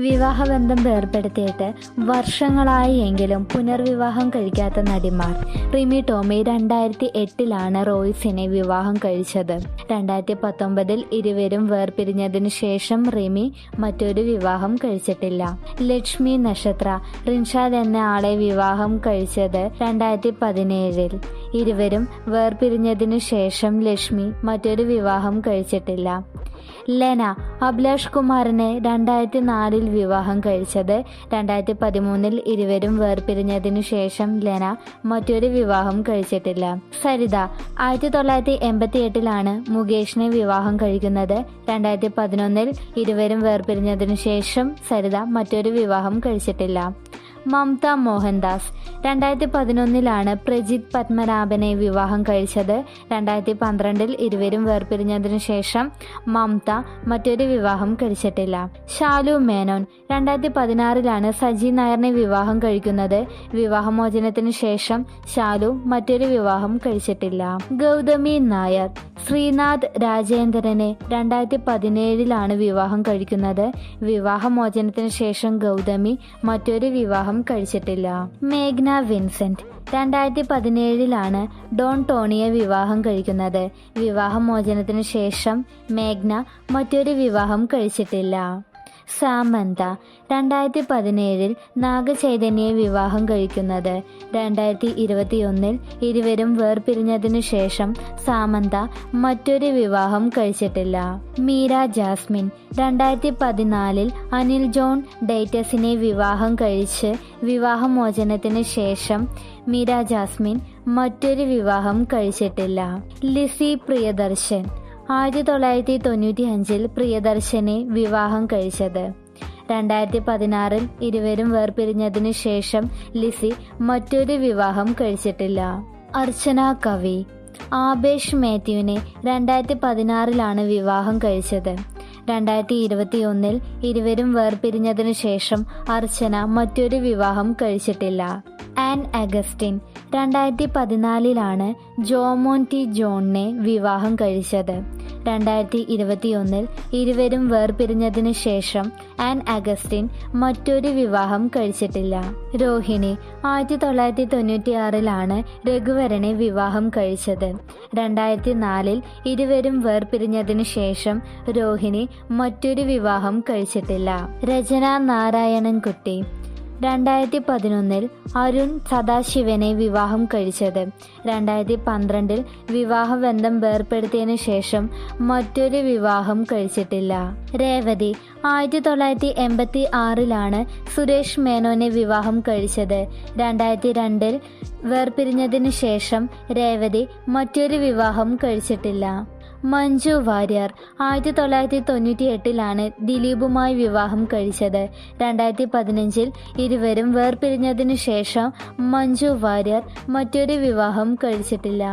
വിവാഹബന്ധം വേർപെടുത്തിയിട്ട് വർഷങ്ങളായി എങ്കിലും പുനർവിവാഹം കഴിക്കാത്ത നടിമാർ. റിമി ടോമി 2008 റോയ്സിനെ വിവാഹം കഴിച്ചത്. 2019 ഇരുവരും വേർപിരിഞ്ഞതിനു ശേഷം റിമി മറ്റൊരു വിവാഹം കഴിച്ചിട്ടില്ല. ലക്ഷ്മി നക്ഷത്ര റിൻഷാദ് എന്ന ആളെ വിവാഹം കഴിച്ചത് 2017. ഇരുവരും വേർപിരിഞ്ഞതിനു ശേഷം ലക്ഷ്മി മറ്റൊരു വിവാഹം കഴിച്ചിട്ടില്ല. ലെന അഭിലാഷ് കുമാറിനെ 2004 വിവാഹം കഴിച്ചത്. 2013 ഇരുവരും വേർപിരിഞ്ഞതിനു ശേഷം ലെന മറ്റൊരു വിവാഹം കഴിച്ചിട്ടില്ല. സരിത 1988 മുകേഷിനെ വിവാഹം കഴിക്കുന്നത്. 2011 ഇരുവരും വേർപിരിഞ്ഞതിനു ശേഷം സരിത മറ്റൊരു വിവാഹം കഴിച്ചിട്ടില്ല. മമത മോഹൻദാസ് 2011 പ്രജിത് പത്മനാഭനെ വിവാഹം കഴിച്ചത്. 2012 ഇരുവരും വേർപിരിഞ്ഞതിനു ശേഷം മമത മറ്റൊരു വിവാഹം കഴിച്ചിട്ടില്ല. ഷാലു മേനോൻ 2016 സജി നായറിനെ വിവാഹം കഴിക്കുന്നത്. വിവാഹമോചനത്തിനു ശേഷം ഷാലു മറ്റൊരു വിവാഹം കഴിച്ചിട്ടില്ല. ഗൗതമി നായർ ശ്രീനാഥ് രാജേന്ദ്രനെ 2017 വിവാഹം കഴിക്കുന്നത്. വിവാഹമോചനത്തിനു ശേഷം ഗൗതമി മറ്റൊരു വിവാഹം കഴിച്ചിട്ടില്ല. മേഘ്ന വിൻസെന്റ് 2017 ഡോൺ ടോണിയെ വിവാഹം കഴിക്കുന്നത്. വിവാഹമോചനത്തിനു ശേഷം മേഘ്ന മറ്റൊരു വിവാഹം കഴിച്ചിട്ടില്ല. സാമന്ത 2017 നാഗചൈതന്യയെ വിവാഹം കഴിക്കുന്നത്. 2021 ഇരുവരും വേർപിരിഞ്ഞതിനു ശേഷം സാമന്ത മറ്റൊരു വിവാഹം കഴിച്ചിട്ടില്ല. മീര ജാസ്മിൻ 2014 അനിൽ ജോൺ ഡേറ്റസിനെ വിവാഹം കഴിച്ച് വിവാഹമോചനത്തിനു ശേഷം മീര ജാസ്മിൻ മറ്റൊരു വിവാഹം കഴിച്ചിട്ടില്ല. ലിസി പ്രിയദർശൻ 1995 പ്രിയദർശനെ വിവാഹം കഴിച്ചത്. 2016 ഇരുവരും വേർപിരിഞ്ഞതിനു ശേഷം ലിസി മറ്റൊരു വിവാഹം കഴിച്ചിട്ടില്ല. അർച്ചന കവി ആബേഷ് മാത്യുവിനെ 2016 വിവാഹം കഴിച്ചത്. 2021 ഇരുവരും വേർപിരിഞ്ഞതിനു ശേഷം അർച്ചന മറ്റൊരു വിവാഹം കഴിച്ചിട്ടില്ല. ആൻ അഗസ്റ്റിൻ 2014 ജോമോൻ ടി ജോണിനെ വിവാഹം കഴിച്ചത്. 2021 ഇരുവരും വേർപിരിഞ്ഞതിനു ശേഷം ആൻ അഗസ്റ്റിൻ മറ്റൊരു വിവാഹം കഴിച്ചിട്ടില്ല. രോഹിണി 1996 രഘുവരനെ വിവാഹം കഴിച്ചത്. 2004 ഇരുവരും വേർപിരിഞ്ഞതിനു ശേഷം രോഹിണി മറ്റൊരു വിവാഹം കഴിച്ചിട്ടില്ല. രചന നാരായണൻകുട്ടി 2011 അരുൺ സദാശിവനെ വിവാഹം കഴിച്ചത്. 2012 വിവാഹബന്ധം വേർപെടുത്തിയതിനു ശേഷം മറ്റൊരു വിവാഹം കഴിച്ചിട്ടില്ല. രേവതി 1986 സുരേഷ് മേനോനെ വിവാഹം കഴിച്ചത്. 2002 വേർപിരിഞ്ഞതിനു ശേഷം രേവതി മറ്റൊരു വിവാഹം കഴിച്ചിട്ടില്ല. മഞ്ജു വാര്യർ 1998 ദിലീപുമായി വിവാഹം കഴിച്ചത്. 2015 ഇരുവരും വേർപിരിഞ്ഞതിനു ശേഷം മഞ്ജു വാര്യർ മറ്റൊരു വിവാഹം കഴിച്ചിട്ടില്ല.